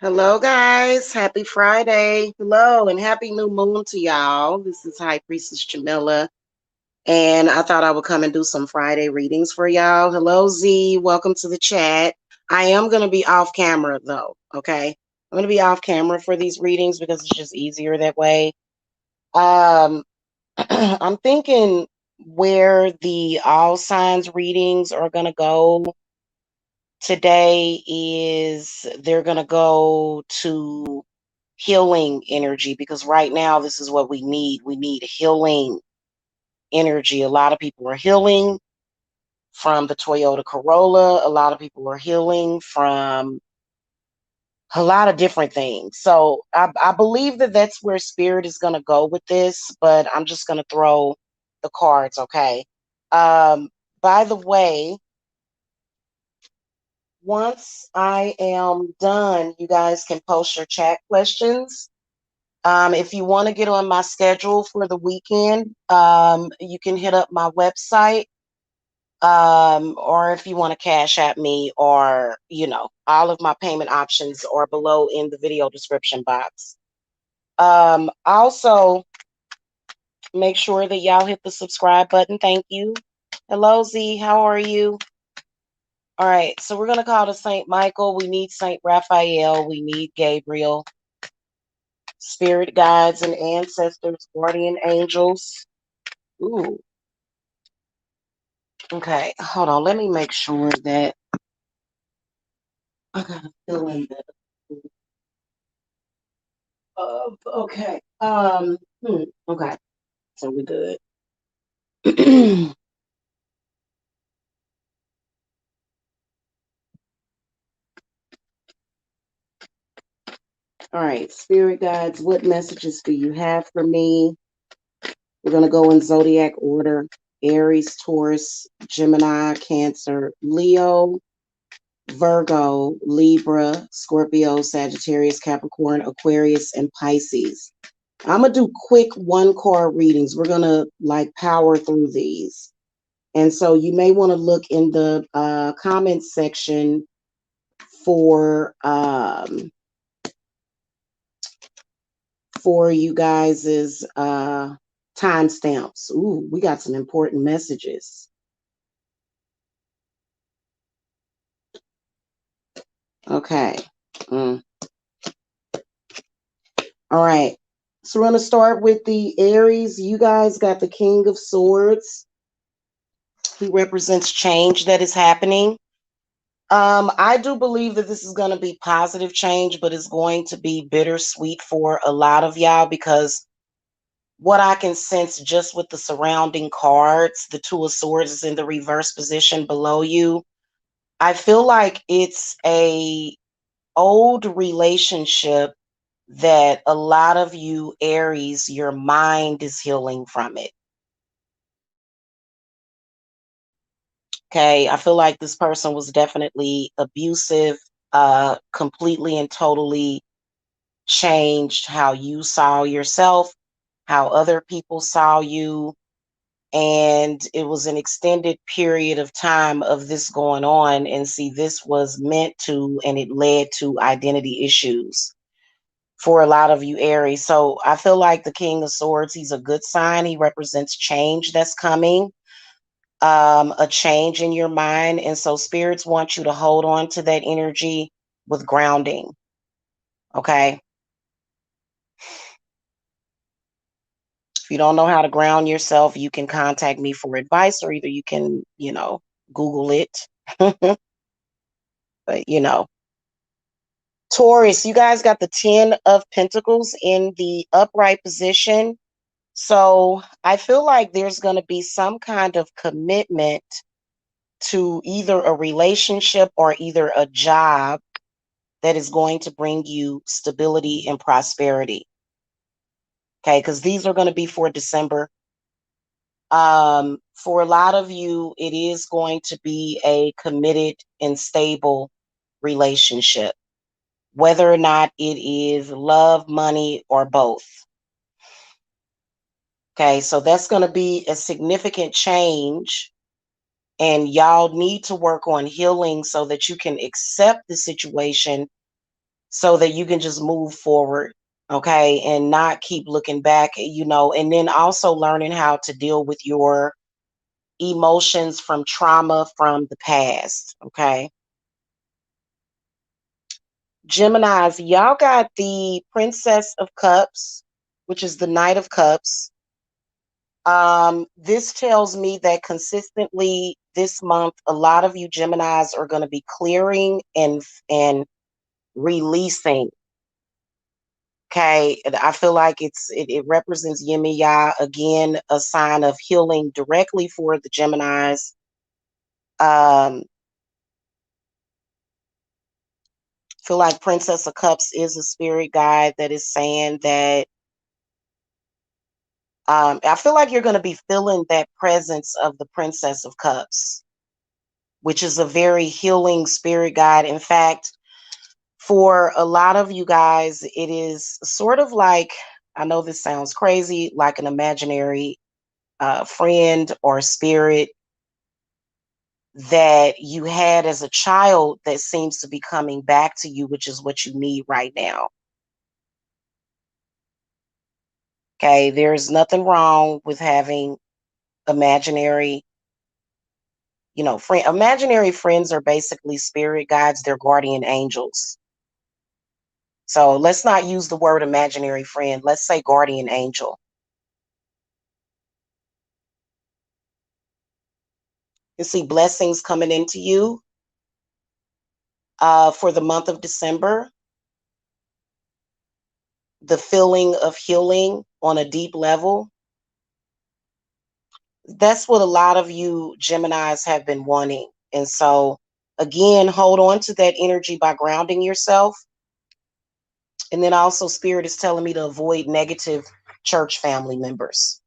Hello, guys. Happy Friday. Hello, and happy new moon to y'all. This is High Priestess Jamila, and I thought I would come and do some Friday readings for y'all. Hello, Z. Welcome to the chat. I am going to be off camera, though, okay? I'm going to be off camera for these readings because it's just easier that way. Um, I'm thinking where the all signs readings are going to go today is they're going to go to healing energy because right now this is what we need. We need healing energy. A lot of people are healing from the Toyota Corolla. A lot of people are healing from a lot of different things. So I believe that that's where spirit is going to go with this, but I'm just going to throw the cards, okay? By the way, once I am done, you guys can post your chat questions. If you want to get on my schedule for the weekend, you can hit up my website, or if you want to cash at me, or, all of my payment options are below in the video description box. Also, make sure that y'all hit the subscribe button. Thank you. Hello, Z. How are you? All right, so we're going to call to St. Michael. We need St. Raphael. We need Gabriel. Spirit guides and ancestors, guardian angels. Ooh. Okay, hold on. Let me make sure that I gotta fill in the. Okay. Okay. So we're good. All right, spirit guides. What messages do you have for me? We're gonna go in zodiac order: Aries, Taurus, Gemini, Cancer, Leo, Virgo, Libra, Scorpio, Sagittarius, Capricorn, Aquarius, and Pisces. I'm going to do quick one card readings. We're going to power through these. And so you may want to look in the comments section for you guys's timestamps. Ooh, we got some important messages. Okay. All right. So we're going to start with the Aries. You guys got the King of Swords. He represents change that is happening. I do believe that this is going to be positive change, but it's going to be bittersweet for a lot of y'all because what I can sense just with the surrounding cards, the Two of Swords is in the reverse position below you. I feel like it's a old relationship that a lot of you Aries, your mind is healing from it. Okay, I feel like this person was definitely abusive, completely and totally changed how you saw yourself, how other people saw you. And it was an extended period of time of this going on. And see, this was meant to, and it led to identity issues for a lot of you Aries. So I feel like the King of Swords, he's a good sign. He represents change that's coming, a change in your mind. And so spirits want you to hold on to that energy with grounding. Okay. If you don't know how to ground yourself, you can contact me for advice, or either you can, Google it. But, Taurus, you guys got the 10 of Pentacles in the upright position. So I feel like there's going to be some kind of commitment to either a relationship or either a job that is going to bring you stability and prosperity. Okay, because these are going to be for December. For a lot of you, it is going to be a committed and stable relationship, whether or not it is love, money, or both. Okay, so that's going to be a significant change, and y'all need to work on healing so that you can accept the situation so that you can just move forward, okay, and not keep looking back, and then also learning how to deal with your emotions from trauma from the past, okay. Geminis, y'all got the Princess of Cups, which is the Knight of Cups. This tells me that consistently this month, a lot of you Geminis are going to be clearing and releasing. Okay, and I feel like it represents Yemiya, again, a sign of healing directly for the Geminis. Feel like Princess of Cups is a spirit guide that is saying that I feel like you're going to be feeling that presence of the Princess of Cups, which is a very healing spirit guide. In fact, for a lot of you guys, it is sort of like, I know this sounds crazy, like an imaginary friend or spirit that you had as a child that seems to be coming back to you, which is what you need right now. Okay, there's nothing wrong with having imaginary, imaginary friends are basically spirit guides, they're guardian angels. So let's not use the word imaginary friend. Let's say guardian angel. You see blessings coming into you for the month of December. The feeling of healing on a deep level. That's what a lot of you Geminis have been wanting. And so, again, hold on to that energy by grounding yourself. And then also, Spirit is telling me to avoid negative church family members.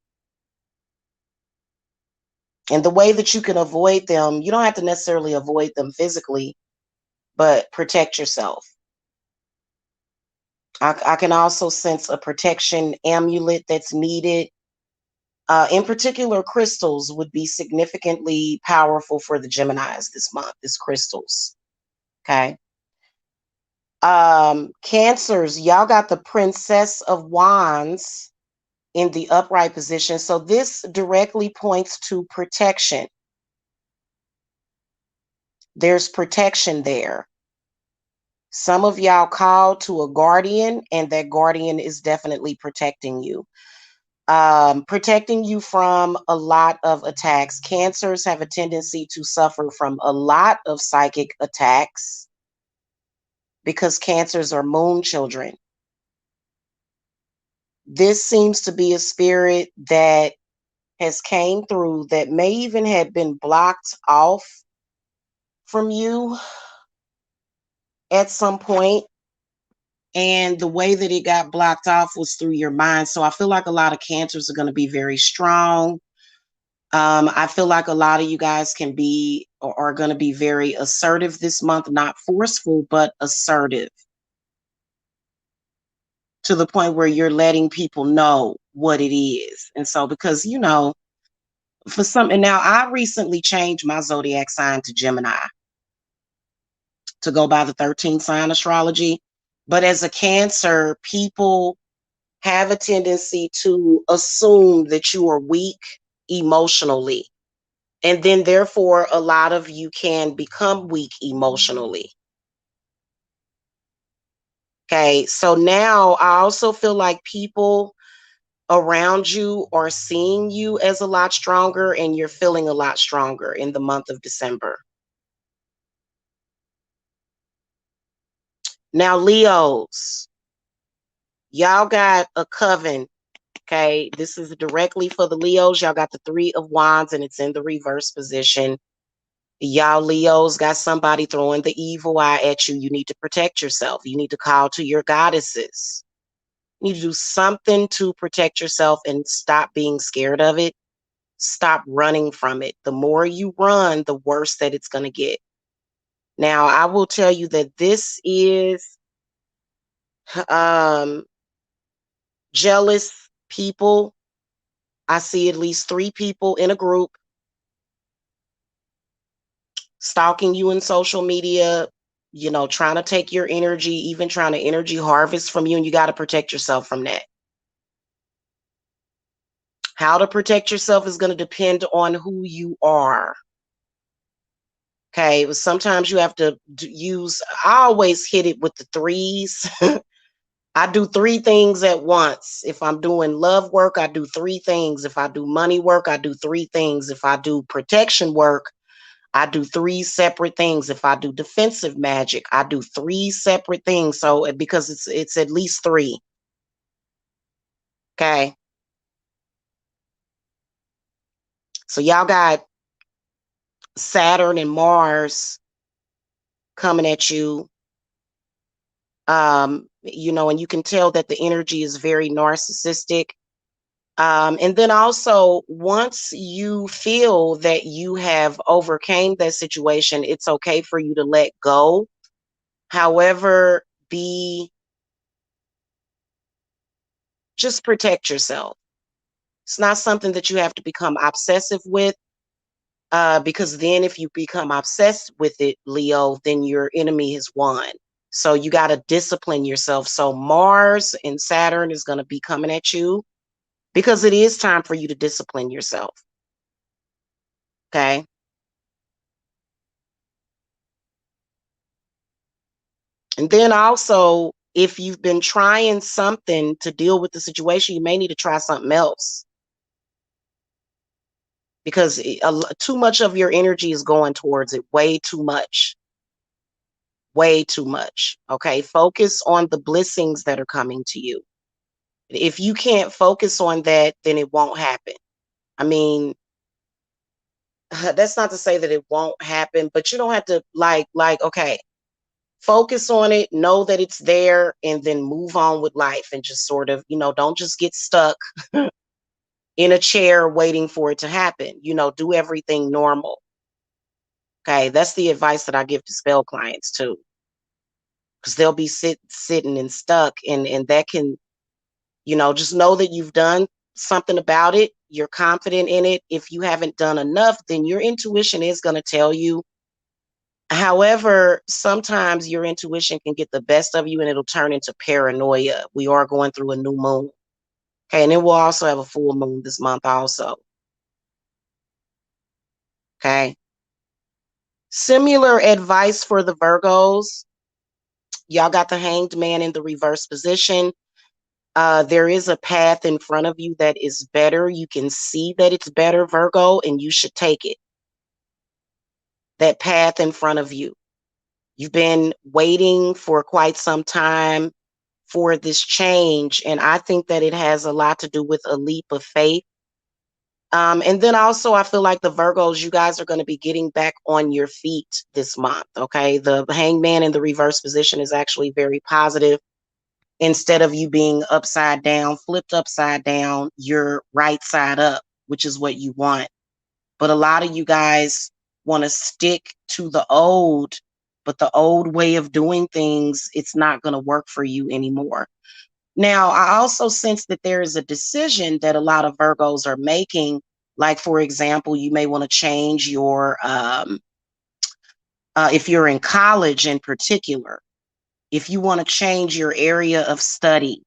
And the way that you can avoid them, you don't have to necessarily avoid them physically, but protect yourself. I can also sense a protection amulet that's needed. In particular, crystals would be significantly powerful for the Geminis this month, is crystals. Okay. Cancers, y'all got the Princess of Wands in the upright position. So this directly points to protection. There's protection there. Some of y'all called to a guardian, and that guardian is definitely protecting you. Protecting you from a lot of attacks. Cancers have a tendency to suffer from a lot of psychic attacks because cancers are moon children. This seems to be a spirit that has came through that may even had been blocked off from you at some point, and the way that it got blocked off was through your mind. So I feel like a lot of cancers are going to be very strong. I feel like a lot of you guys can be or are going to be very assertive this month, not forceful, but assertive to the point where you're letting people know what it is. And so, because, for something now, I recently changed my zodiac sign to Gemini to go by the 13 sign astrology. But as a Cancer, people have a tendency to assume that you are weak emotionally. And then, therefore, a lot of you can become weak emotionally. Okay. So now I also feel like people around you are seeing you as a lot stronger, and you're feeling a lot stronger in the month of December. Now, Leos, y'all got a coven. Okay. This is directly for the Leos. Y'all got the 3 of Wands, and it's in the reverse position. Y'all Leos got somebody throwing the evil eye at you. You need to protect yourself. You need to call to your goddesses. You need to do something to protect yourself and stop being scared of it. Stop running from it. The more you run, the worse that it's going to get. Now, I will tell you that this is um, jealous people. I see at least 3 people in a group stalking you in social media, trying to take your energy, even trying to energy harvest from you, and you got to protect yourself from that. How to protect yourself is going to depend on who you are. Okay, but sometimes you have to use, I always hit it with the threes. I do three things at once. If I'm doing love work, I do three things. If I do money work, I do three things. If I do protection work, I do three separate things. If I do defensive magic, I do three separate things. So because it's at least three. Okay. So y'all got Saturn and Mars coming at you. And you can tell that the energy is very narcissistic. And then also, once you feel that you have overcame that situation, it's okay for you to let go. However, just protect yourself. It's not something that you have to become obsessive with, because then if you become obsessed with it, Leo, then your enemy has won. So you got to discipline yourself. So Mars and Saturn is going to be coming at you because it is time for you to discipline yourself. Okay. And then also, if you've been trying something to deal with the situation, you may need to try something else because too much of your energy is going towards it. Way too much. Way too much. Okay. Focus on the blessings that are coming to you. If you can't focus on that, then it won't happen. I mean, that's not to say that it won't happen, but you don't have to okay, focus on it, know that it's there, and then move on with life and just sort of, don't just get stuck in a chair waiting for it to happen. Do everything normal. Okay. That's the advice that I give to spell clients too. Because they'll be sitting and stuck, and that can, just know that you've done something about it. You're confident in it. If you haven't done enough, then your intuition is going to tell you. However, sometimes your intuition can get the best of you and it'll turn into paranoia. We are going through a new moon. Okay. And then we'll also have a full moon this month also. Okay. Similar advice for the Virgos. Y'all got the Hanged Man in the reverse position. There is a path in front of you that is better. You can see that it's better, Virgo, and you should take it. That path in front of you. You've been waiting for quite some time for this change, and I think that it has a lot to do with a leap of faith. And then also, I feel like the Virgos, you guys are going to be getting back on your feet this month. Okay. The Hangman in the reverse position is actually very positive. Instead of you being upside down, flipped upside down, you're right side up, which is what you want. But a lot of you guys want to stick to the old, but the old way of doing things, it's not going to work for you anymore. Now, I also sense that there is a decision that a lot of Virgos are making. Like, for example, you may want to change your, if you're in college in particular, if you want to change your area of study,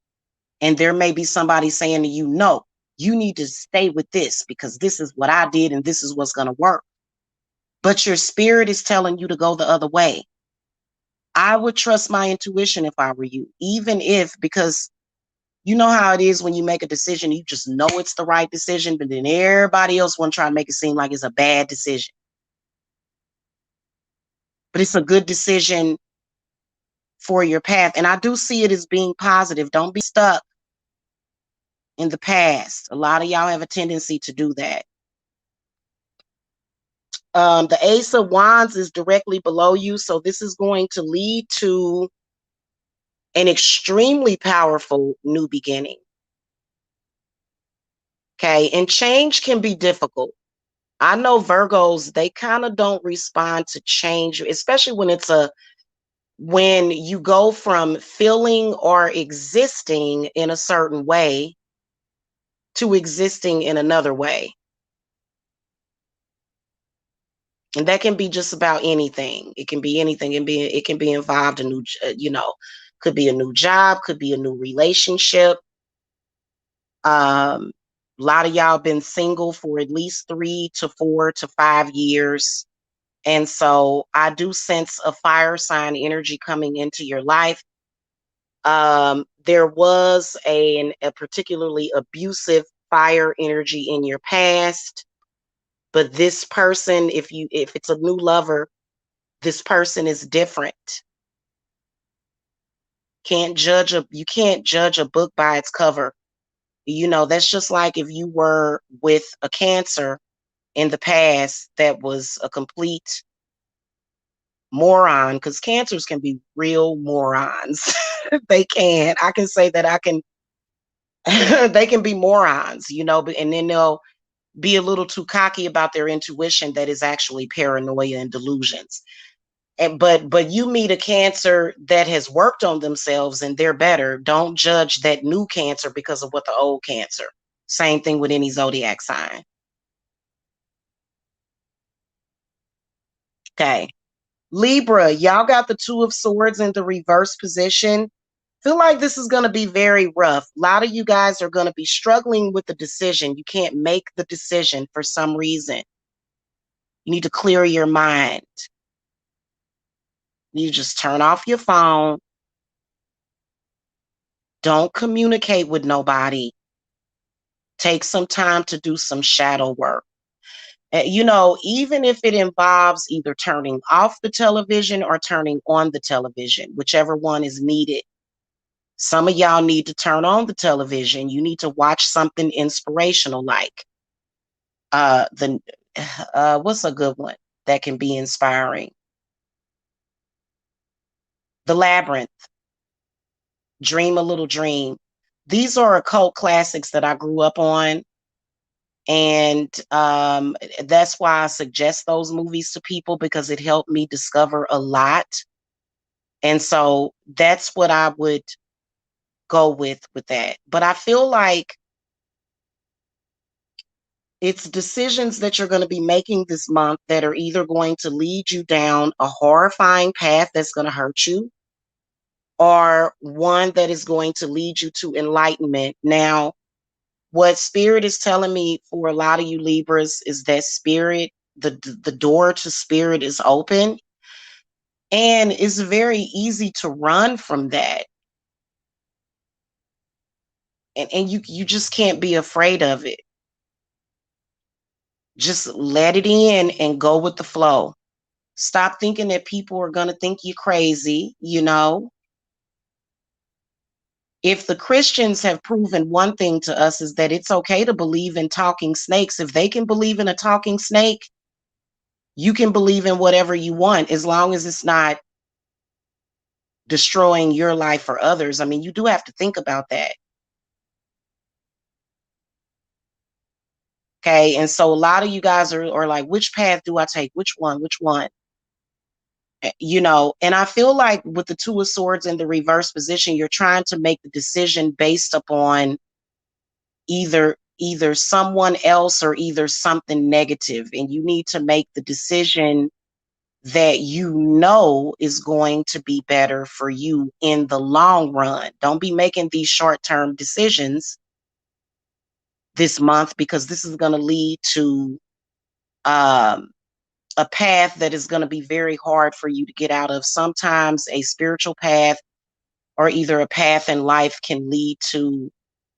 and there may be somebody saying to you, no, you need to stay with this because this is what I did and this is what's going to work. But your spirit is telling you to go the other way. I would trust my intuition if I were you, even if, because you know how it is when you make a decision, you just know it's the right decision, but then everybody else want to try and make it seem like it's a bad decision. But it's a good decision for your path. And I do see it as being positive. Don't be stuck in the past. A lot of y'all have a tendency to do that. The Ace of Wands is directly below you. So this is going to lead to an extremely powerful new beginning. Okay. And change can be difficult. I know Virgos, they kind of don't respond to change, especially when you go from feeling or existing in a certain way to existing in another way. And that can be just about anything. It can be anything. It can be involved in could be a new job, could be a new relationship. A lot of y'all been single for at least 3 to 4 to 5 years. And so I do sense a fire sign energy coming into your life. There was a particularly abusive fire energy in your past, but this person, if it's a new lover, this person is different. You can't judge a book by its cover. That's just like if you were with a Cancer in the past that was a complete moron, because Cancers can be real morons. They can. I can say that I can. They can be morons, but and then they'll be a little too cocky about their intuition that is actually paranoia and delusions. But you meet a Cancer that has worked on themselves and they're better. Don't judge that new Cancer because of what the old Cancer. Same thing with any zodiac sign. Okay. Libra, y'all got the Two of Swords in the reverse position. Feel like this is going to be very rough. A lot of you guys are going to be struggling with the decision. You can't make the decision for some reason. You need to clear your mind. You just turn off your phone. Don't communicate with nobody. Take some time to do some shadow work. Even if it involves either turning off the television or turning on the television, whichever one is needed. Some of y'all need to turn on the television. You need to watch something inspirational, like the what's a good one that can be inspiring? The Labyrinth, Dream a Little Dream. These are occult classics that I grew up on. And that's why I suggest those movies to people, because it helped me discover a lot. And so that's what I would go with that. But I feel like it's decisions that you're going to be making this month that are either going to lead you down a horrifying path that's going to hurt you, or one that is going to lead you to enlightenment. Now, what spirit is telling me for a lot of you Libras is that spirit, the door to spirit is open, and it's very easy to run from that. And you just can't be afraid of it. Just let it in and go with the flow. Stop thinking that people are going to think you crazy. If the Christians have proven one thing to us, is that it's okay to believe in talking snakes. If they can believe in a talking snake, you can believe in whatever you want, as long as it's not destroying your life or others. I mean, you do have to think about that. Okay. And so a lot of you guys are like, which path do I take? Which one? Which one? And I feel like with the Two of Swords in the reverse position, you're trying to make the decision based upon either someone else or either something negative, and you need to make the decision that is going to be better for you in the long run. Don't be making these short-term decisions this month, because this is going to lead to a path that is going to be very hard for you to get out of. Sometimes a spiritual path or either a path in life can lead to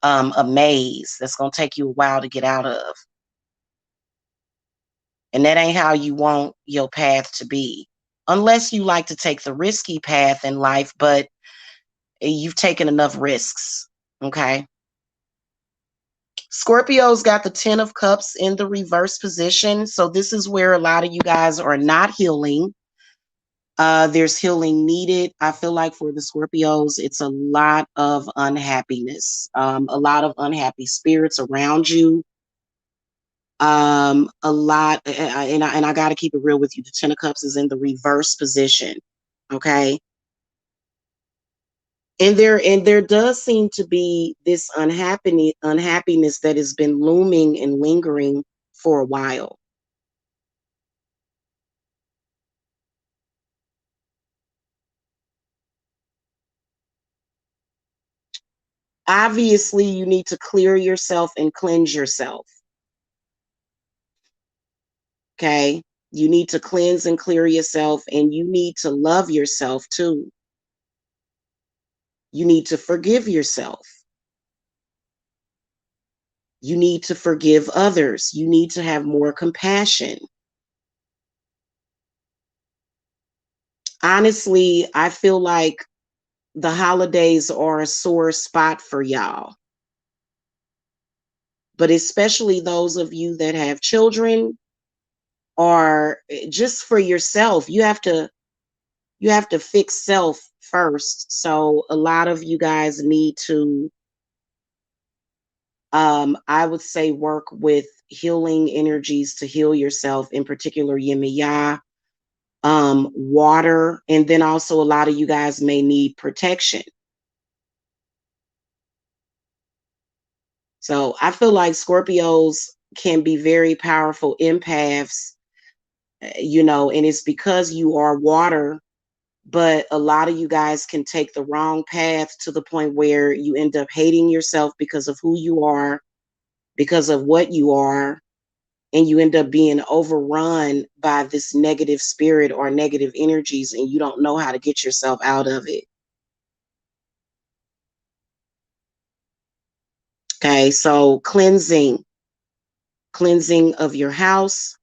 a maze that's going to take you a while to get out of. And that ain't how you want your path to be. Unless you like to take the risky path in life, but you've taken enough risks. Okay. Scorpio's got the 10 of Cups in the reverse position. So this is where a lot of you guys are not healing. There's healing needed. I feel like for the Scorpios, it's a lot of unhappiness, a lot of unhappy spirits around you. A lot, and I got to keep it real with you. The 10 of Cups is in the reverse position. Okay. And there does seem to be this unhappiness that has been looming and lingering for a while. Obviously, you need to clear yourself and cleanse yourself. Okay. You need to cleanse and clear yourself, and you need to love yourself too. You need to forgive yourself. You need to forgive others. You need to have more compassion. Honestly, I feel like the holidays are a sore spot for y'all. But especially those of you that have children, or just for yourself, you have to fix self first. So a lot of you guys need to I would say work with healing energies to heal yourself, in particular Yemiya, water, and then also a lot of you guys may need protection. So I feel like Scorpios can be very powerful empaths, and it's because you are water, but a lot of you guys can take the wrong path to the point where you end up hating yourself because of who you are, because of what you are, and you end up being overrun by this negative spirit or negative energies, and you don't know how to get yourself out of it. Okay, so cleansing of your house,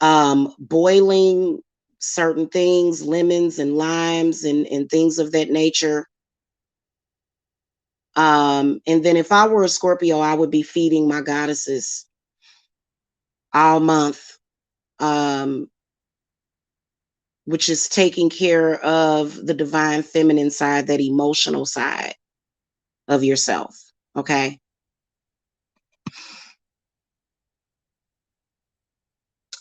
boiling certain things, lemons and limes and things of that nature. And then if I were a Scorpio, I would be feeding my goddesses all month, um, which is taking care of the divine feminine side, that emotional side of yourself. Okay.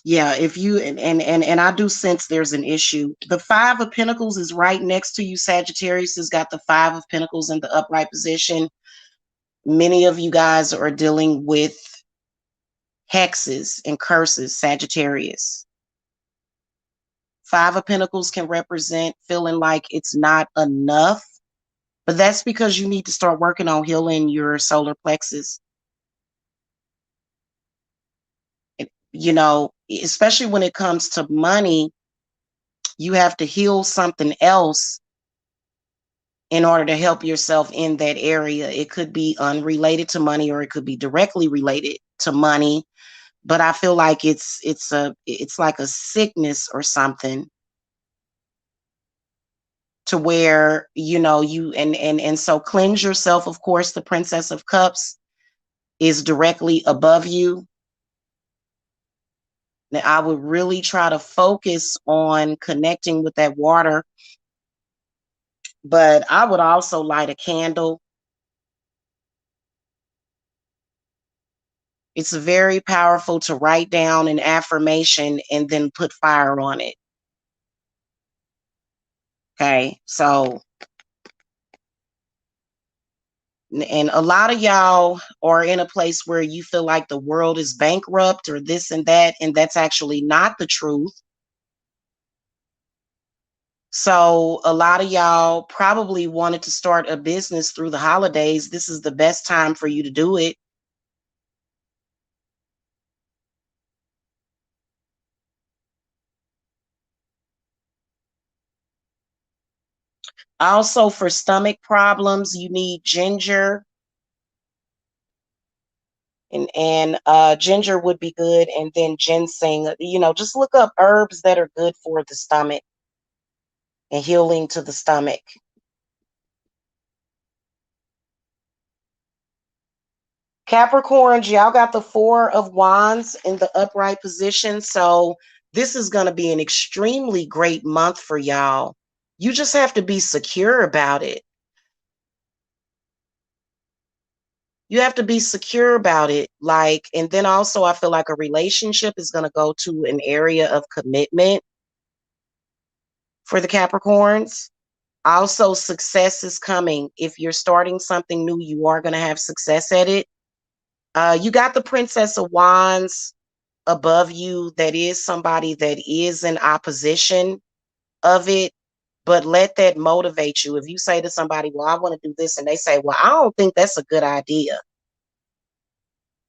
Yeah, if you and I do sense there's an issue. The Five of Pentacles is right next to you. Sagittarius has got the Five of Pentacles in the upright position. Many of you guys are dealing with hexes and curses, Sagittarius. Five of Pentacles can represent feeling like it's not enough, but that's because you need to start working on healing your solar plexus. Especially when it comes to money, you have to heal something else in order to help yourself in that area. It could be unrelated to money, or it could be directly related to money. But I feel like it's like a sickness or something, to where you and so cleanse yourself. Of course, the Princess of Cups is directly above you. Now, I would really try to focus on connecting with that water, but I would also light a candle. It's very powerful to write down an affirmation and then put fire on it. Okay, so, and a lot of y'all are in a place where you feel like the world is bankrupt or this and that's actually not the truth. So a lot of y'all probably wanted to start a business through the holidays. This is the best time for you to do it. Also, for stomach problems, you need ginger, and ginger would be good, and then ginseng. Just look up herbs that are good for the stomach and healing to the stomach. Capricorns, y'all got the Four of Wands in the upright position. So this is going to be an extremely great month for y'all. You just have to be secure about it. You have to be secure about it. And then also I feel like a relationship is going to go to an area of commitment for the Capricorns. Also, success is coming. If you're starting something new, you are going to have success at it. You got the Princess of Wands above you. That is somebody that is in opposition of it. But let that motivate you. If you say to somebody, well, I want to do this, and they say, well, I don't think that's a good idea.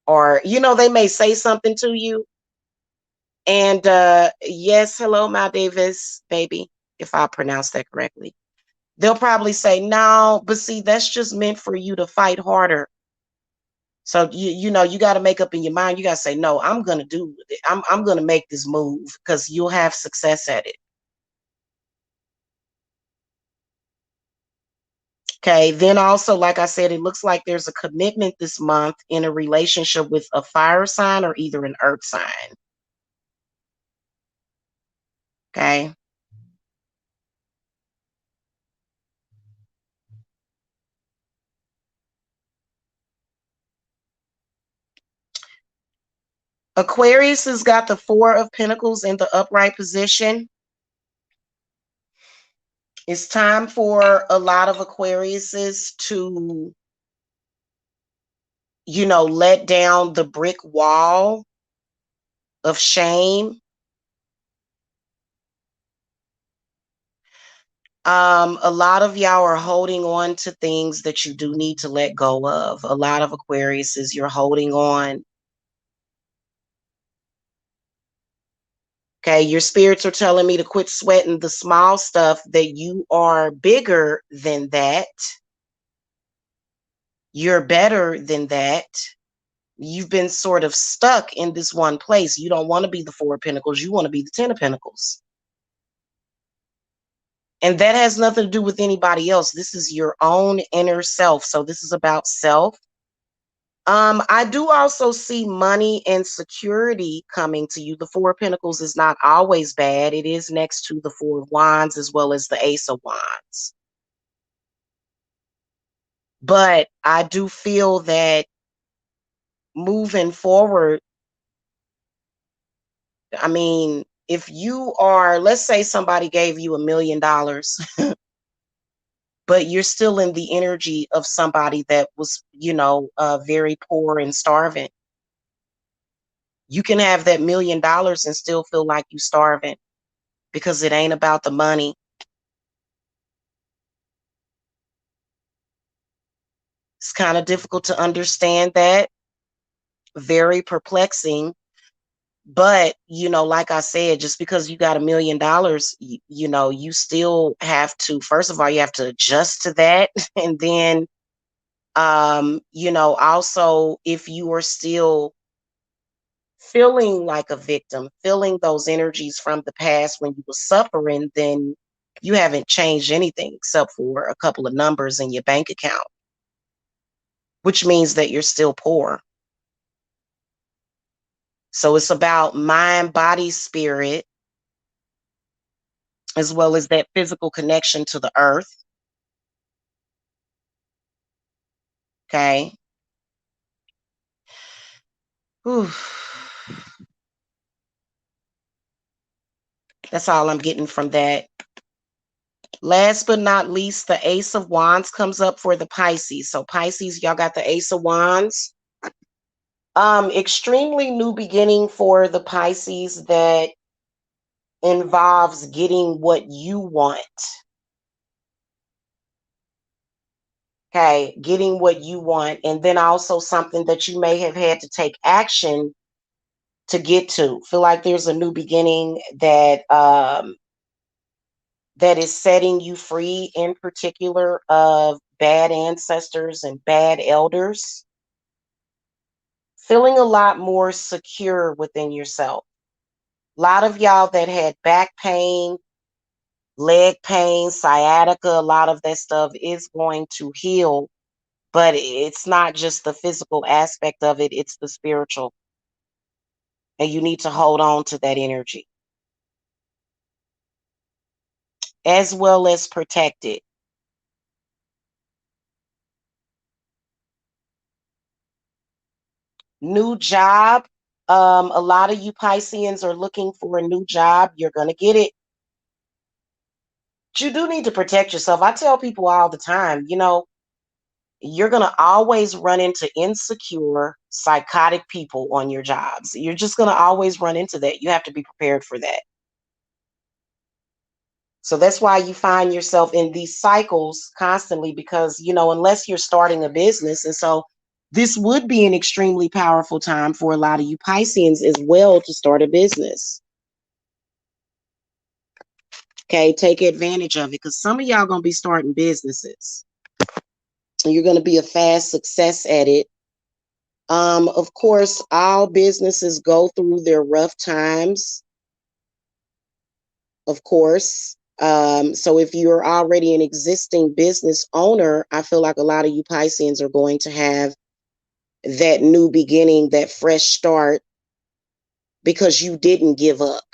Or, they may say something to you. And yes, hello, Mal Davis, baby, if I pronounce that correctly. They'll probably say, no, but see, that's just meant for you to fight harder. So you got to make up in your mind. You got to say, no, I'm going to do it. I'm going to make this move because you'll have success at it. Okay. Then also, like I said, it looks like there's a commitment this month in a relationship with a fire sign or either an earth sign. Okay. Aquarius has got the Four of Pentacles in the upright position. It's time for a lot of Aquariuses to, let down the brick wall of shame. A lot of y'all are holding on to things that you do need to let go of. A lot of Aquariuses, you're holding on. Okay, your spirits are telling me to quit sweating the small stuff, that you are bigger than that. You're better than that. You've been sort of stuck in this one place. You don't want to be the Four of Pentacles. You want to be the Ten of Pentacles. And that has nothing to do with anybody else. This is your own inner self. So this is about self. I do also see money and security coming to you. The Four of Pentacles is not always bad. It is next to the Four of Wands as well as the Ace of Wands. But I do feel that moving forward, I mean, if you are, let's say somebody gave you $1 million, but you're still in the energy of somebody that was, very poor and starving. You can have that $1 million and still feel like you're starving because it ain't about the money. It's kind of difficult to understand that. Very perplexing. But, like I said, just because you got $1 million, you still have to, first of all, you have to adjust to that. And then, also if you are still feeling like a victim, feeling those energies from the past when you were suffering, then you haven't changed anything except for a couple of numbers in your bank account, which means that you're still poor. So it's about mind, body, spirit, as well as that physical connection to the earth. Okay. Whew. That's all I'm getting from that. Last but not least, the Ace of Wands comes up for the Pisces. So Pisces, y'all got the Ace of Wands. Extremely new beginning for the Pisces that involves getting what you want. Okay, getting what you want, and then also something that you may have had to take action to get to. Feel like there's a new beginning that is setting you free, in particular of bad ancestors and bad elders. Feeling a lot more secure within yourself. A lot of y'all that had back pain, leg pain, sciatica, a lot of that stuff is going to heal, but it's not just the physical aspect of it, it's the spiritual. And you need to hold on to that energy as well as protect it. New job. A lot of you Pisceans are looking for a new job. You're going to get it. But you do need to protect yourself. I tell people all the time, you're going to always run into insecure, psychotic people on your jobs. You're just going to always run into that. You have to be prepared for that. So that's why you find yourself in these cycles constantly because, unless you're starting a business. And so this would be an extremely powerful time for a lot of you Pisceans as well to start a business. Okay, take advantage of it because some of y'all going to be starting businesses. And you're going to be a fast success at it. Of course, all businesses go through their rough times, of course. So if you're already an existing business owner, I feel like a lot of you Pisceans are going to have that new beginning, that fresh start, because you didn't give up.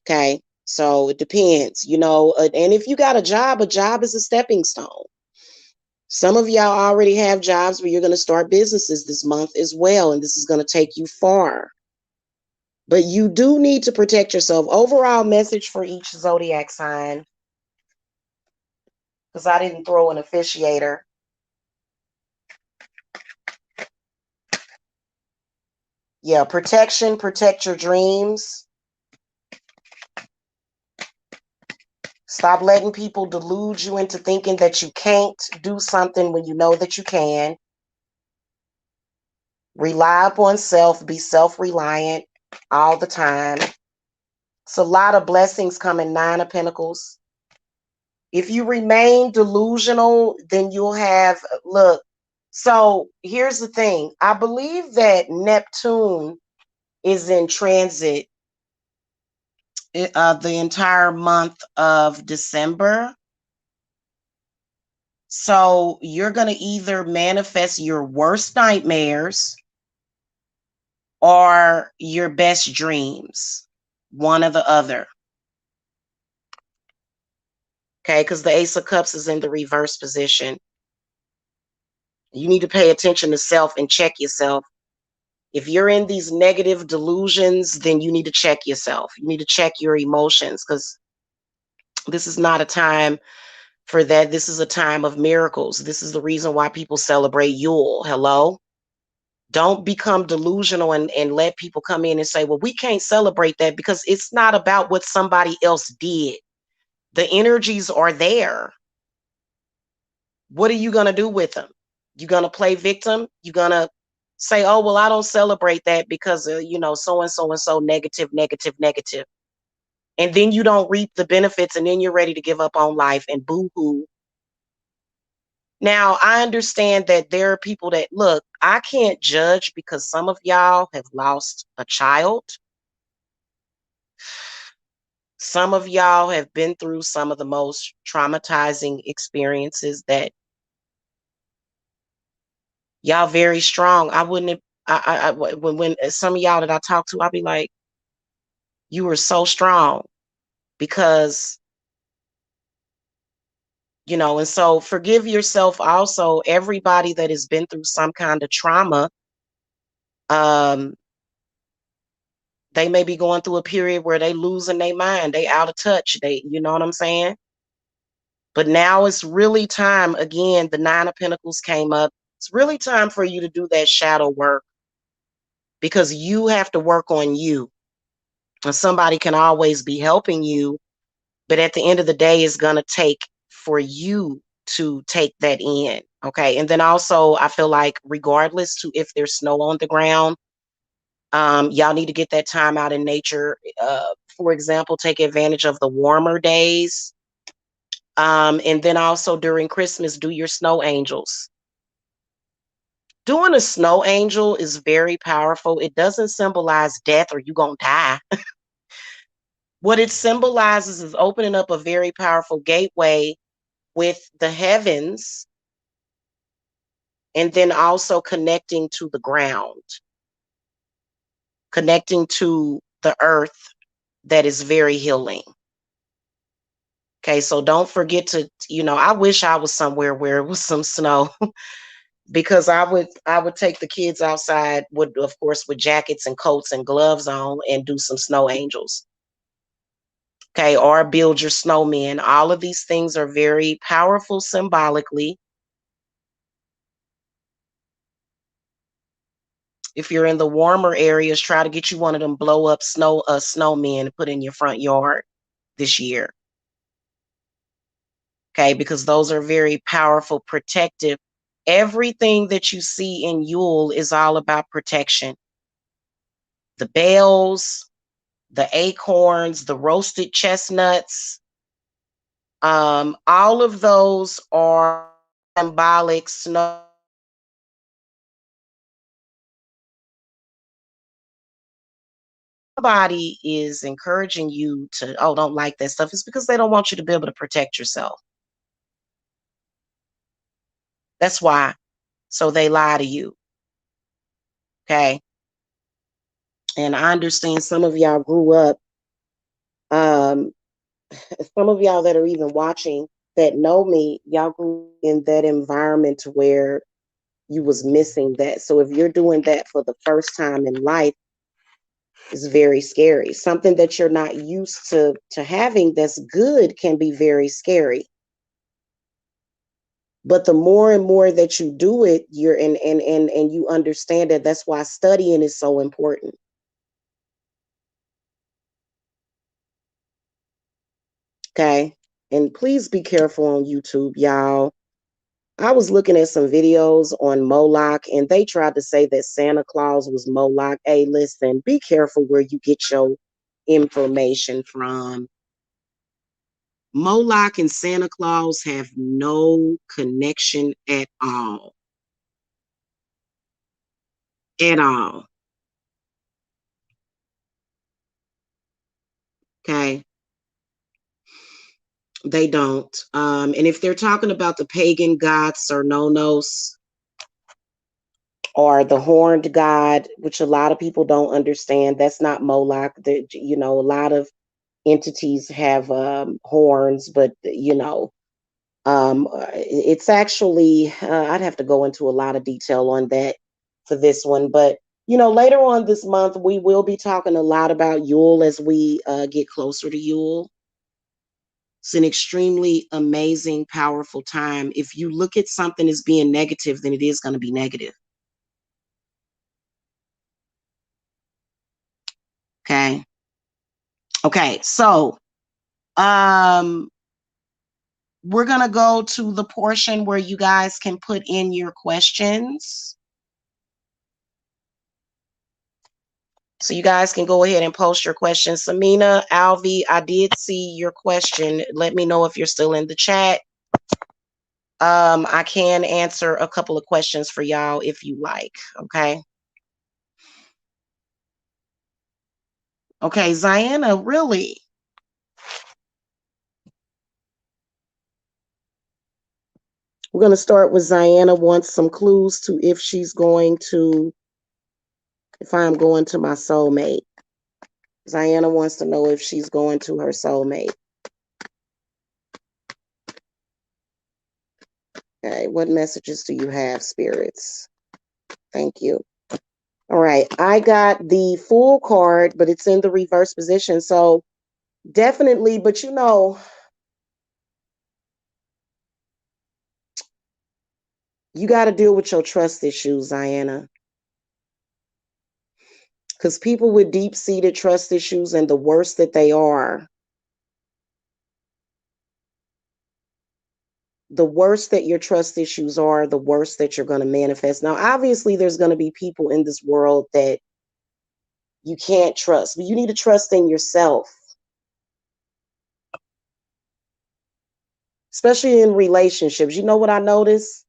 Okay. So it depends, and if you got a job is a stepping stone. Some of y'all already have jobs where you're going to start businesses this month as well, and this is going to take you far. But you do need to protect yourself. Overall message for each zodiac sign, because I didn't throw an officiator. Yeah, protection, protect your dreams. Stop letting people delude you into thinking that you can't do something when you know that you can. Rely upon self, be self-reliant all the time. It's a lot of blessings coming, 9 of Pentacles. If you remain delusional, then you'll look, so here's the thing. I believe that Neptune is in transit the entire month of December. So you're going to either manifest your worst nightmares or your best dreams, one or the other. Okay, because the Ace of Cups is in the reverse position. You need to pay attention to self and check yourself. If you're in these negative delusions, then you need to check yourself. You need to check your emotions because this is not a time for that. This is a time of miracles. This is the reason why people celebrate Yule. Hello? Don't become delusional and let people come in and say, well, we can't celebrate that because it's not about what somebody else did. The energies are there. What are you going to do with them? You going to play victim? You going to say, oh, well, I don't celebrate that because, so and so and so negative, negative, negative. And then you don't reap the benefits and then you're ready to give up on life and boo-hoo. Now, I understand that there are people that, look, I can't judge because some of y'all have lost a child. Some of y'all have been through some of the most traumatizing experiences that y'all very strong. I wouldn't have, when some of y'all that I talk to, I'll be like, you were so strong because, and so forgive yourself also. Everybody that has been through some kind of trauma, they may be going through a period where they losing their mind. They out of touch. You know what I'm saying? But now it's really time. Again, the 9 of Pentacles came up. It's really time for you to do that shadow work because you have to work on you. And somebody can always be helping you, but at the end of the day, it's going to take for you to take that in. Okay. And then also, I feel like regardless to if there's snow on the ground, y'all need to get that time out in nature. For example, take advantage of the warmer days. And then also during Christmas, do your snow angels. Doing a snow angel is very powerful. It doesn't symbolize death or you gonna die. What it symbolizes is opening up a very powerful gateway with the heavens and then also connecting to the ground, connecting to the earth that is very healing. Okay, so don't forget to, I wish I was somewhere where it was some snow because I would take the kids outside with, of course, with jackets and coats and gloves on and do some snow angels. Okay, or build your snowmen. All of these things are very powerful symbolically. If you're in the warmer areas, try to get you one of them blow up snowmen to put in your front yard this year. Okay, because those are very powerful, protective. Everything that you see in Yule is all about protection. The bells, the acorns, the roasted chestnuts, all of those are symbolic snow. Somebody is encouraging you to, oh, don't like that stuff. It's because they don't want you to be able to protect yourself. That's why. So they lie to you. Okay. And I understand some of y'all grew up, um, some of y'all that are even watching that know me, y'all grew in that environment where you was missing that. So if you're doing that for the first time in life, it's very scary. Something that you're not used to having that's good can be very scary. But the more and more that you do it, you're and you understand that. That's why studying is so important. Okay. And please be careful on YouTube, y'all. I was looking at some videos on Moloch and they tried to say that Santa Claus was Moloch. Hey, listen, be careful where you get your information from. Moloch and Santa Claus have no connection at all. At all. Okay. They don't. And if they're talking about the pagan gods or Nonos or the horned god, which a lot of people don't understand, that's not Moloch. You know, a lot of entities have horns, but it's actually I'd have to go into a lot of detail on that for this one, but later on this month we will be talking a lot about Yule as we get closer to Yule. It's an extremely amazing, powerful time. If you look at something as being negative, then it is going to be negative. Okay. Okay. So, we're going to go to the portion where you guys can put in your questions. So you guys can go ahead and post your questions. Samina, Alvi, I did see your question. Let me know if you're still in the chat. I can answer a couple of questions for y'all if you like. Okay. Okay, Ziana, really? We're going to start with Ziana wants some clues to if I'm going to my soulmate. Ziana wants to know if she's going to her soulmate. Okay, what messages do you have, spirits? Thank you. All right, I got the full card, but it's in the reverse position. So definitely, but you got to deal with your trust issues, Ziana. Because people with deep-seated trust issues, and the worse that they are, the worse that your trust issues are, the worse that you're going to manifest. Now, obviously, there's going to be people in this world that you can't trust, but you need to trust in yourself, especially in relationships. You know what I notice?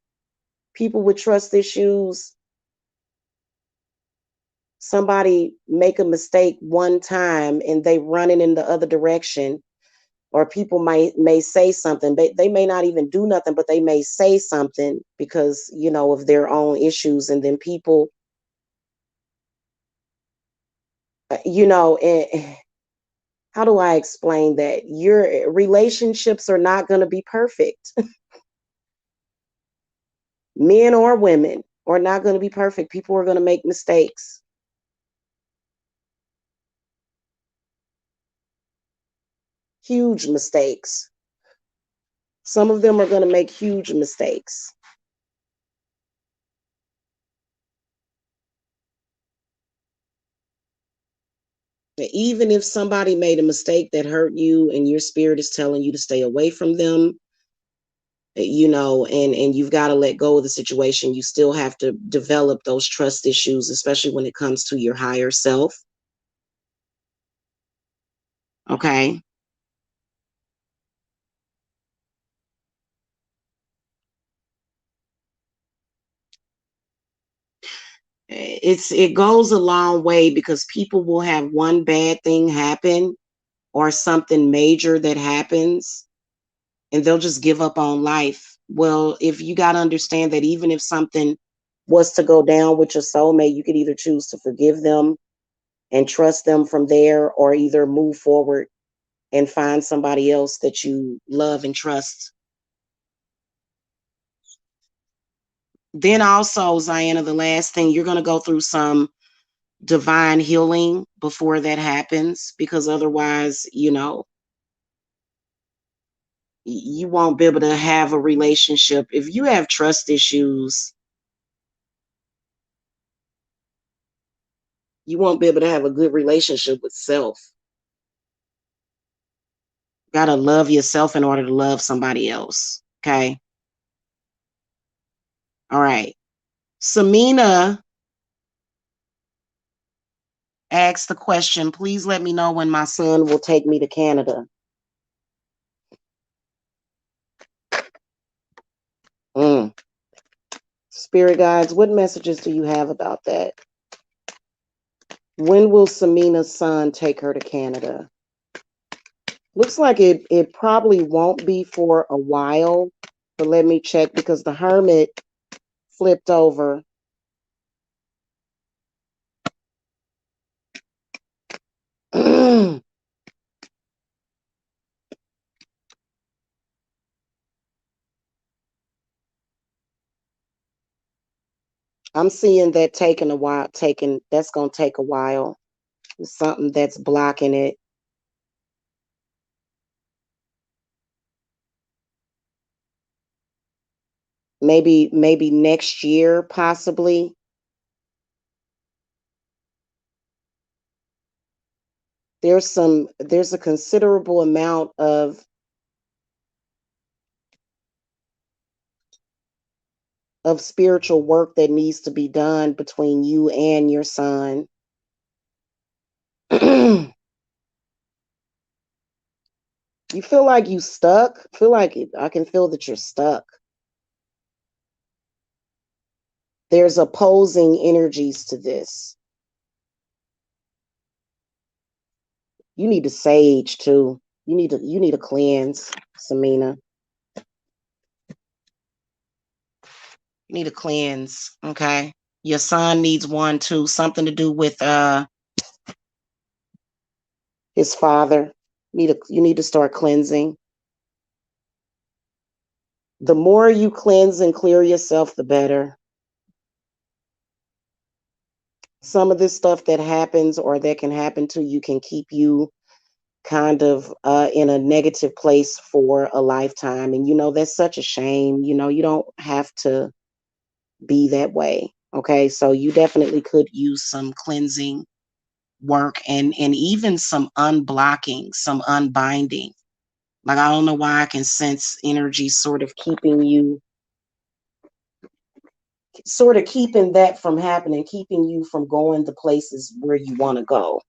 People with trust issues, somebody make a mistake one time and they running in the other direction, or people may say something, but they may not even do nothing, but they may say something because of their own issues, and then people and how do I explain that? Your relationships are not going to be perfect. Men or women are not going to be perfect. People are going to make mistakes. Huge mistakes. Some of them are going to make huge mistakes. Even if somebody made a mistake that hurt you and your spirit is telling you to stay away from them, and you've got to let go of the situation, you still have to develop those trust issues, especially when it comes to your higher self. Okay. It goes a long way, because people will have one bad thing happen or something major that happens, and they'll just give up on life. Well, if you got to understand that even if something was to go down with your soulmate, you could either choose to forgive them and trust them from there, or either move forward and find somebody else that you love and trust. Then also, Ziana, the last thing, you're going to go through some divine healing before that happens, because otherwise, you won't be able to have a relationship. If you have trust issues, you won't be able to have a good relationship with self. You gotta love yourself in order to love somebody else. Okay. All right. Samina asked the question, please let me know when my son will take me to Canada. Mm. Spirit guides, what messages do you have about that? When will Samina's son take her to Canada? Looks like it probably won't be for a while, but let me check, because the Hermit flipped over. I'm seeing that taking a while, that's going to take a while. There's something that's blocking it. Maybe next year, possibly. There's a considerable amount of spiritual work that needs to be done between you and your son. You feel like you stuck? I can feel that you're stuck. There's opposing energies to this. You need to sage too. You need a cleanse, Samina. You need a cleanse, okay? Your son needs one too. Something to do with his father. You need to start cleansing. The more you cleanse and clear yourself, the better. Some of this stuff that happens or that can happen to you can keep you kind of in a negative place for a lifetime. And that's such a shame. You don't have to be that way. Okay. So you definitely could use some cleansing work, and even some unblocking, some unbinding. Like, I don't know why I can sense energy sort of keeping that from happening, keeping you from going to places where you want to go.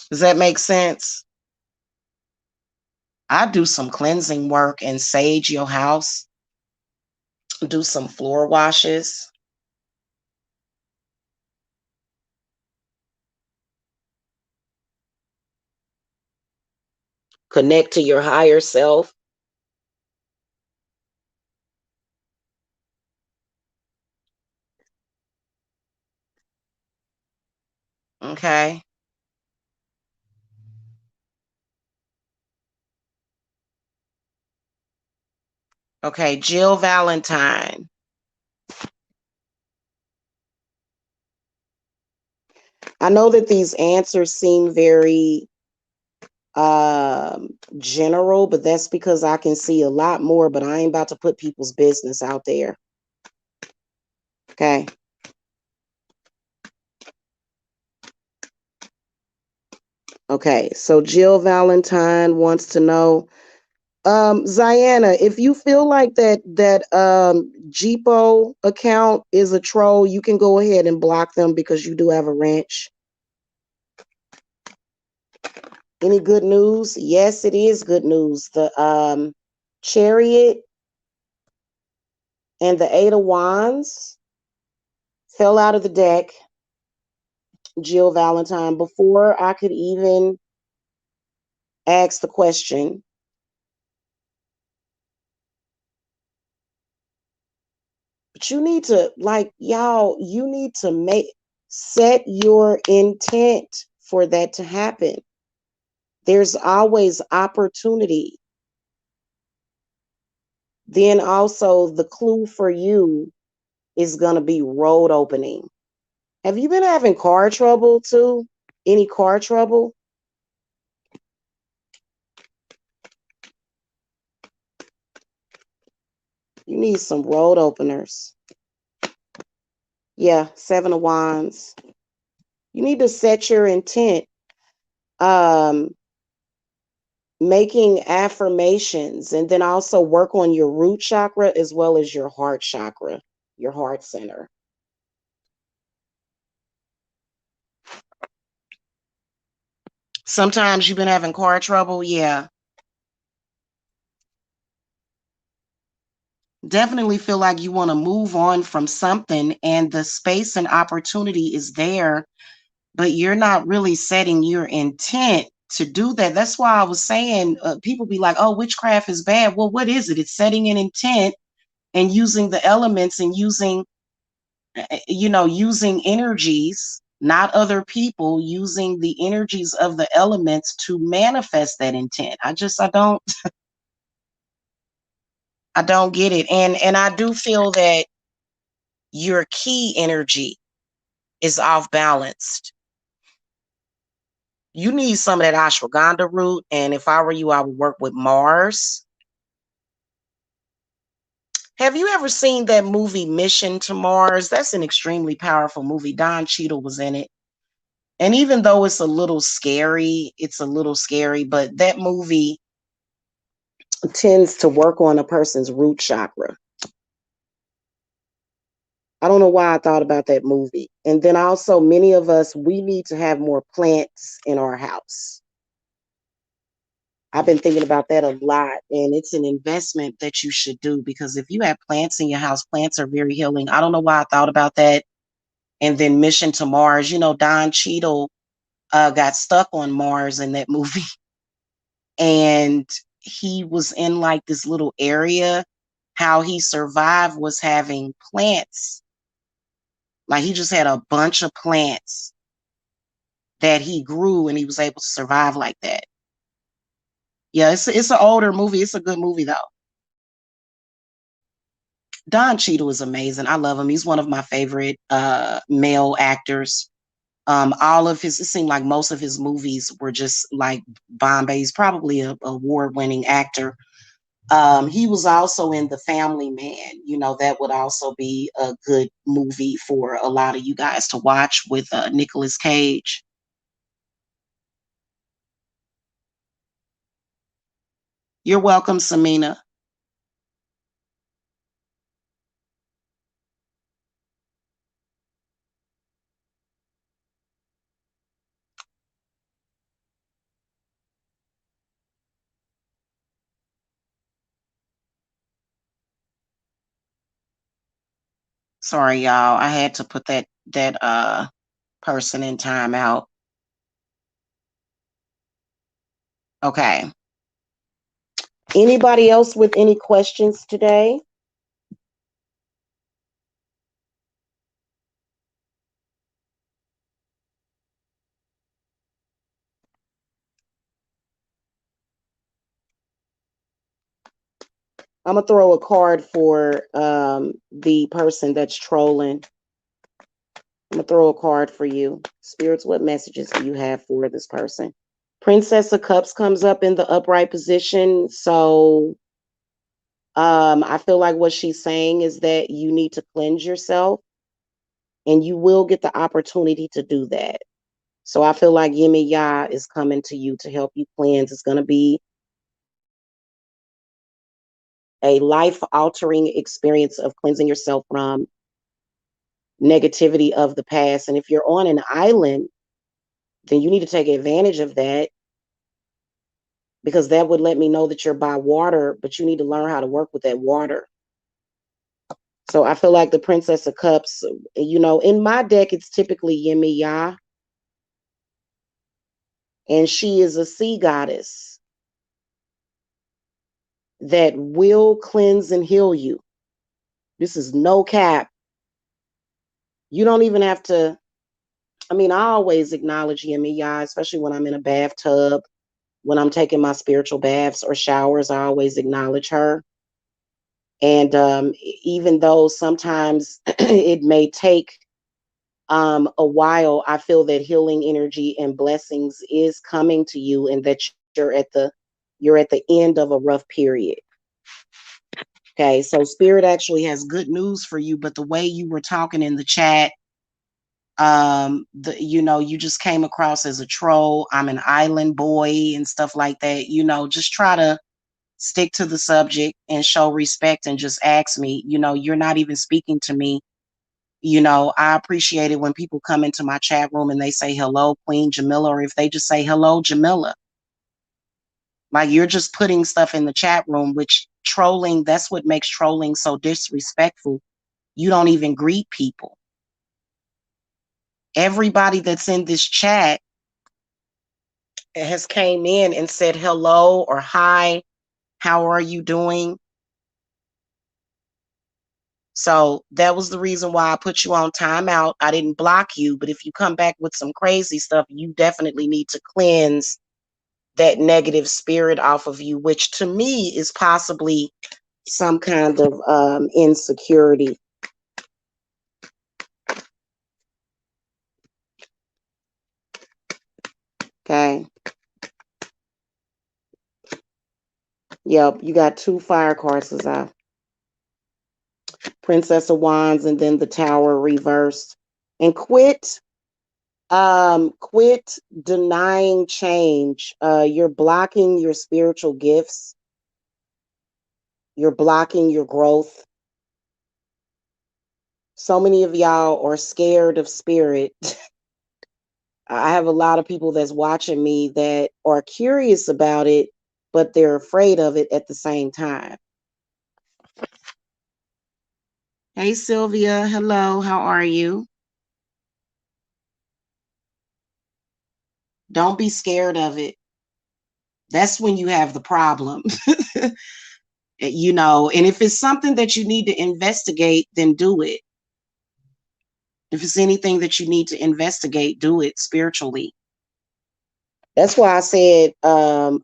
Does that make sense? I do some cleansing work and sage your house, do some floor washes, connect to your higher self. Okay. Okay, Jill Valentine. I know that these answers seem very general, but that's because I can see a lot more, but I ain't about to put people's business out there. Okay. Okay, so Jill Valentine wants to know, Ziana, if you feel like that Jeepo account is a troll, you can go ahead and block them because you do have a wrench. Any good news? Yes, it is good news. The Chariot and the Eight of Wands fell out of the deck, Jill Valentine, before I could even ask the question. But you need to, like, y'all, you need to set your intent for that to happen. There's always opportunity. Then also the clue for you is going to be road opening. Have you been having car trouble too? Any car trouble? You need some road openers. Yeah, Seven of Wands. You need to set your intent. Making affirmations, and then also work on your root chakra as well as your heart chakra, your heart center. Sometimes you've been having car trouble. Yeah. Definitely feel like you want to move on from something, and the space and opportunity is there, but you're not really setting your intent to do that. That's why I was saying, people be like, oh, witchcraft is bad. Well, what is it? It's setting an intent and using the elements and using using energies, not other people, using the energies of the elements to manifest that intent. I don't get it. And I do feel that your key energy is off balanced. You need some of that ashwagandha root, and if I were you, I would work with Mars. Have you ever seen that movie Mission to Mars? That's an extremely powerful movie. Don Cheadle was in it. And even though it's a little scary, but that movie tends to work on a person's root chakra. I don't know why I thought about that movie. And then also, many of us, we need to have more plants in our house. I've been thinking about that a lot, and it's an investment that you should do, because if you have plants in your house, plants are very healing. I don't know why I thought about that. And then Mission to Mars, Don Cheadle got stuck on Mars in that movie. And he was in like this little area. How he survived was having plants. Like, he just had a bunch of plants that he grew, and he was able to survive like that. Yeah, it's an older movie. It's a good movie though. Don Cheadle is amazing. I love him. He's one of my favorite male actors. All of his, it seemed like most of his movies were just like Bombay. He's probably a award-winning actor. He was also in The Family Man. That would also be a good movie for a lot of you guys to watch with Nicolas Cage. You're welcome, Samina. Sorry, y'all. I had to put that person in timeout. Okay. Anybody else with any questions today? I'm gonna throw a card for the person that's trolling. I'm gonna throw a card for you. Spirits, what messages do you have for this person? Princess of Cups comes up in the upright position. So I feel like what she's saying is that you need to cleanse yourself, and you will get the opportunity to do that. So I feel like Yemi Ya is coming to you to help you cleanse. It's going to be a life altering experience of cleansing yourself from negativity of the past. And if you're on an island, then you need to take advantage of that, because that would let me know that you're by water, but you need to learn how to work with that water. So I feel like the Princess of Cups, in my deck, it's typically Yemi Ya, and she is a sea goddess that will cleanse and heal you. This is no cap. You don't even have to. I mean, I always acknowledge Yemi Ya, especially when I'm in a bathtub, when I'm taking my spiritual baths or showers. I always acknowledge her. And even though sometimes it may take a while, I feel that healing energy and blessings is coming to you, and that you're at the end of a rough period. Okay, so spirit actually has good news for you, but the way you were talking in the chat, you just came across as a troll. I'm an island boy and stuff like that. Just try to stick to the subject and show respect and just ask me. You're not even speaking to me. I appreciate it when people come into my chat room and they say hello, Queen Jamila, or if they just say hello, Jamila. Like, you're just putting stuff in the chat room, which trolling, that's what makes trolling so disrespectful. You don't even greet people. Everybody that's in this chat has came in and said hello or hi, how are you doing? So that was the reason why I put you on timeout. I didn't block you, but if you come back with some crazy stuff, you definitely need to cleanse that negative spirit off of you, which to me is possibly some kind of insecurity. Okay. Yep, you got 2 fire cards out. Princess of Wands and then the Tower reversed. And quit denying change. You're blocking your spiritual gifts. You're blocking your growth. So many of y'all are scared of spirit. I have a lot of people that's watching me that are curious about it, but they're afraid of it at the same time. Hey, Sylvia. Hello. How are you? Don't be scared of it. That's when you have the problem. And if it's something that you need to investigate, then do it. If it's anything that you need to investigate, do it spiritually. That's why I said I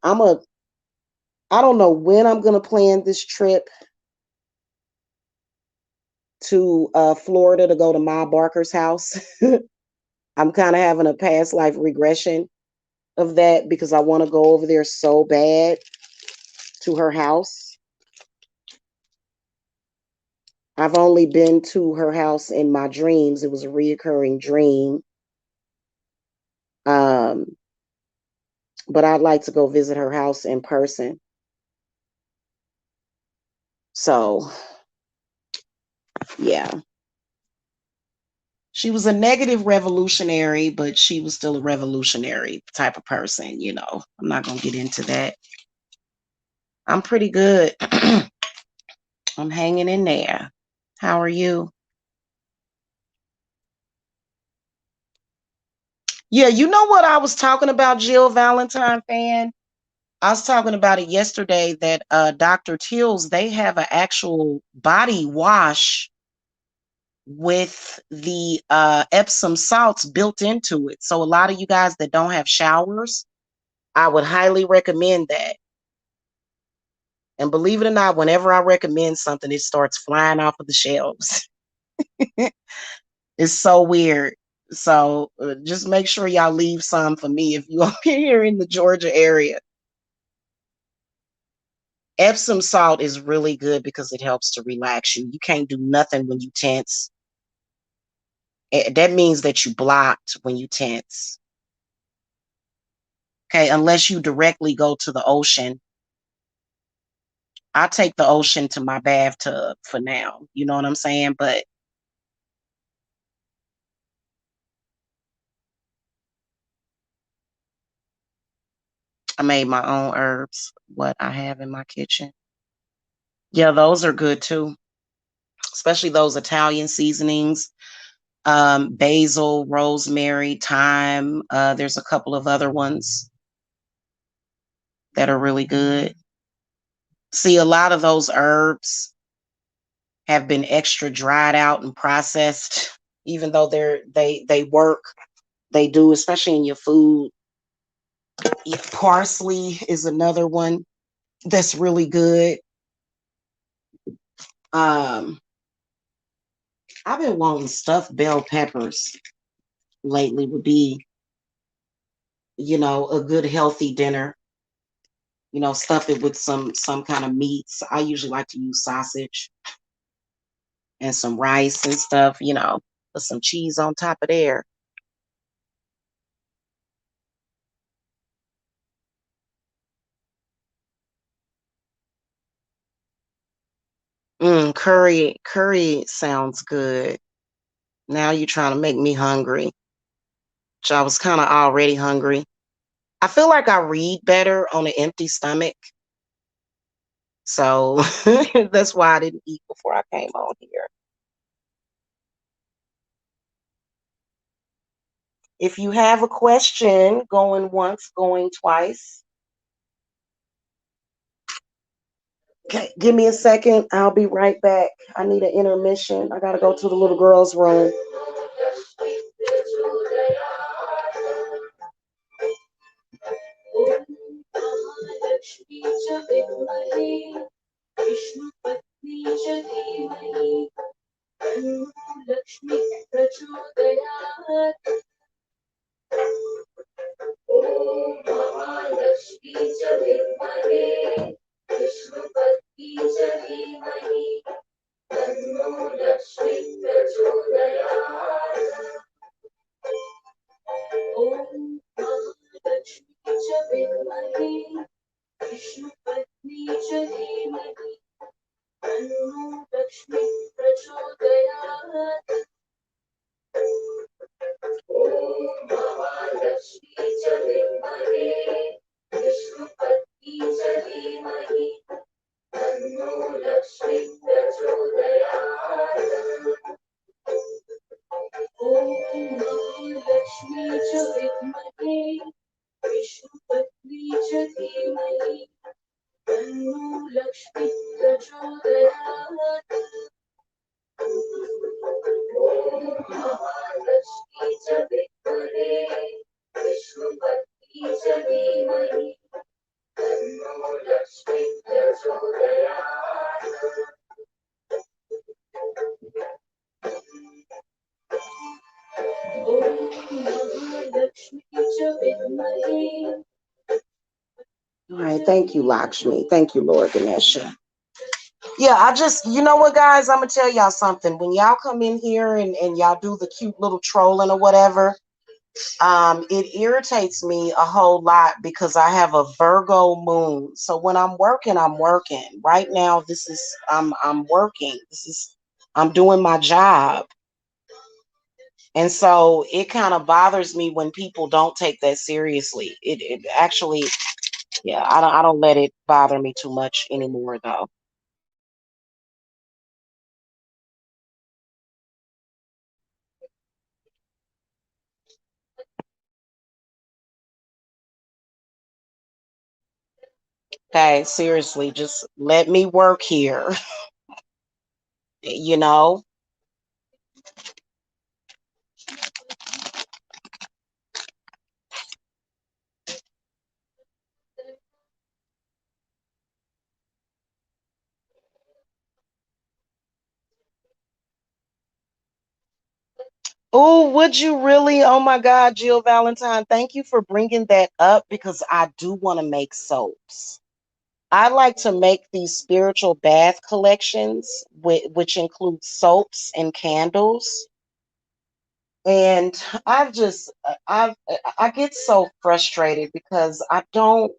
don't know when I'm gonna plan this trip to Florida to go to Ma Barker's house. I'm kind of having a past life regression of that because I want to go over there so bad to her house. I've only been to her house in my dreams. It was a reoccurring dream. But I'd like to go visit her house in person. So, yeah. She was a negative revolutionary, but she was still a revolutionary type of person. I'm not going to get into that. I'm pretty good. I'm hanging in there. How are you? Yeah, you know what I was talking about, Jill Valentine fan? I was talking about it yesterday that Dr. Teal's, they have an actual body wash with the Epsom salts built into it. So a lot of you guys that don't have showers, I would highly recommend that. And believe it or not, whenever I recommend something, it starts flying off of the shelves. It's so weird. So just make sure y'all leave some for me if you are here in the Georgia area. Epsom salt is really good because it helps to relax you. You can't do nothing when you tense. That means that you blocked when you tense. Okay, unless you directly go to the ocean. I take the ocean to my bathtub for now. You know what I'm saying? But I made my own herbs, what I have in my kitchen. Yeah, those are good too, especially those Italian seasonings, basil, rosemary, thyme. There's a couple of other ones that are really good. See, a lot of those herbs have been extra dried out and processed, even though they work. They do, especially in your food. Parsley is another one that's really good. Um, I've been wanting stuffed bell peppers lately. Would be, a good healthy dinner. Stuff it with some kind of meats. I usually like to use sausage and some rice and stuff. Put some cheese on top of there. Curry sounds good. Now you're trying to make me hungry. So I was kind of already hungry. I feel like I read better on an empty stomach. So that's why I didn't eat before I came on here. If you have a question, going once, going twice. Okay, give me a second. I'll be right back. I need an intermission. I got to go to the little girl's room. All right, thank you, Lakshmi. Thank you, Lord Ganesha. Yeah, I just, you know what, guys, I'm gonna tell y'all something. When y'all come in here and y'all do the cute little trolling or whatever, it irritates me a whole lot because I have a Virgo moon. So when I'm working, I'm working. Right now, I'm working. I'm doing my job. And so it kind of bothers me when people don't take that seriously. It actually, yeah, I don't let it bother me too much anymore though. Okay, seriously, just let me work here, you know? Oh, would you really? Oh my God, Jill Valentine, thank you for bringing that up because I do want to make soaps. I like to make these spiritual bath collections, which include soaps and candles. And I've just I get so frustrated because I don't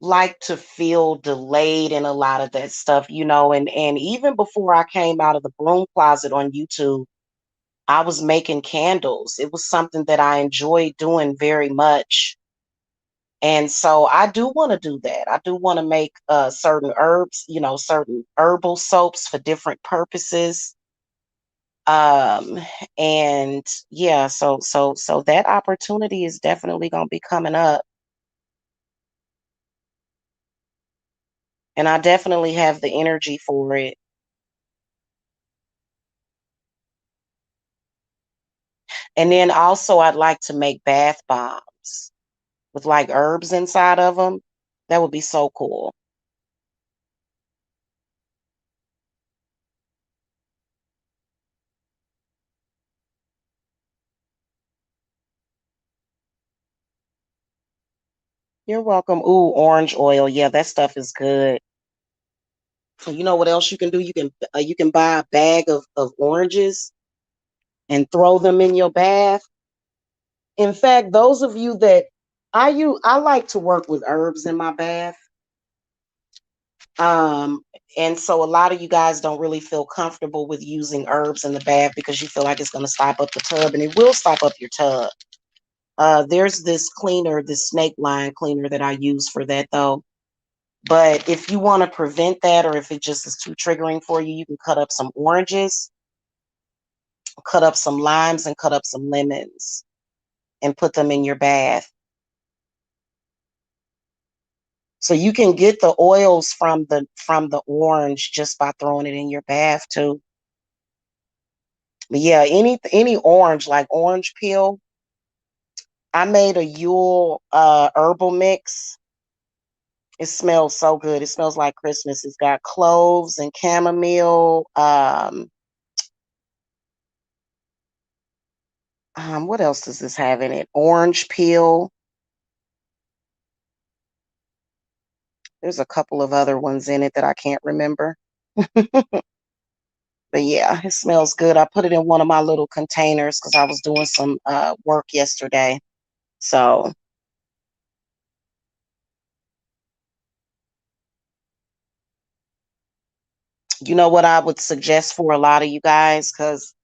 like to feel delayed in a lot of that stuff, and even before I came out of the broom closet on YouTube, I was making candles. It was something that I enjoyed doing very much. And so I do want to do that. I do want to make certain herbs, certain herbal soaps for different purposes. Um, and yeah, so that opportunity is definitely going to be coming up. And I definitely have the energy for it. And then also I'd like to make bath bombs with like herbs inside of them. That would be so cool. You're welcome. Ooh, orange oil. Yeah, that stuff is good. So you know what else you can do? You can buy a bag of oranges and throw them in your bath. In fact, those of you that I like to work with herbs in my bath. Um, and so a lot of you guys don't really feel comfortable with using herbs in the bath because you feel like it's going to stop up the tub, and it will stop up your tub. There's this cleaner, this snake line cleaner that I use for that though. But if you want to prevent that, or if it just is too triggering for you, you can cut up some oranges, cut up some limes, and cut up some lemons and put them in your bath. So you can get the oils from the orange just by throwing it in your bath too. But yeah, any orange, like orange peel. I made a Yule herbal mix. It smells so good. It smells like Christmas. It's got cloves and chamomile. What else does this have in it? Orange peel. There's a couple of other ones in it that I can't remember. But yeah, it smells good. I put it in one of my little containers because I was doing some work yesterday. So, you know what I would suggest for a lot of you guys? Because,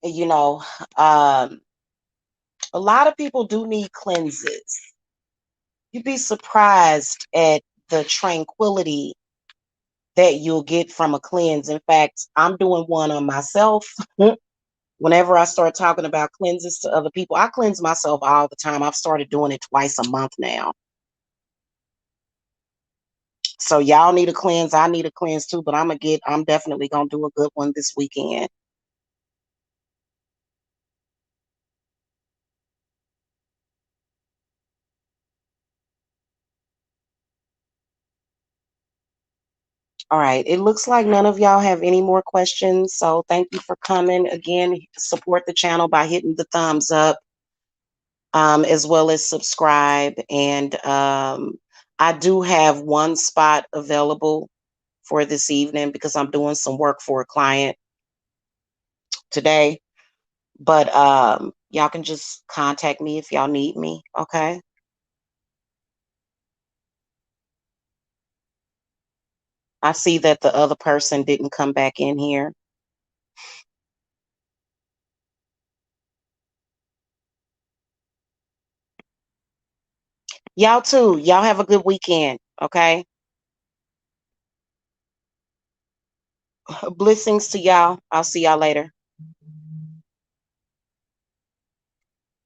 you know, um, a lot of people do need cleanses. You'd be surprised at the tranquility that you'll get from a cleanse. In fact, I'm doing one on myself. Whenever I start talking about cleanses to other people, I cleanse myself all the time. I've started doing it twice a month now. So y'all need a cleanse. I need a cleanse too, but I'm definitely gonna do a good one this weekend. All right. It looks like none of y'all have any more questions. So thank you for coming. Again, support the channel by hitting the thumbs up, as well as subscribe. And I do have one spot available for this evening because I'm doing some work for a client today. But y'all can just contact me if y'all need me. Okay. I see that the other person didn't come back in here. Y'all too. Y'all have a good weekend. Okay. Blessings to y'all. I'll see y'all later.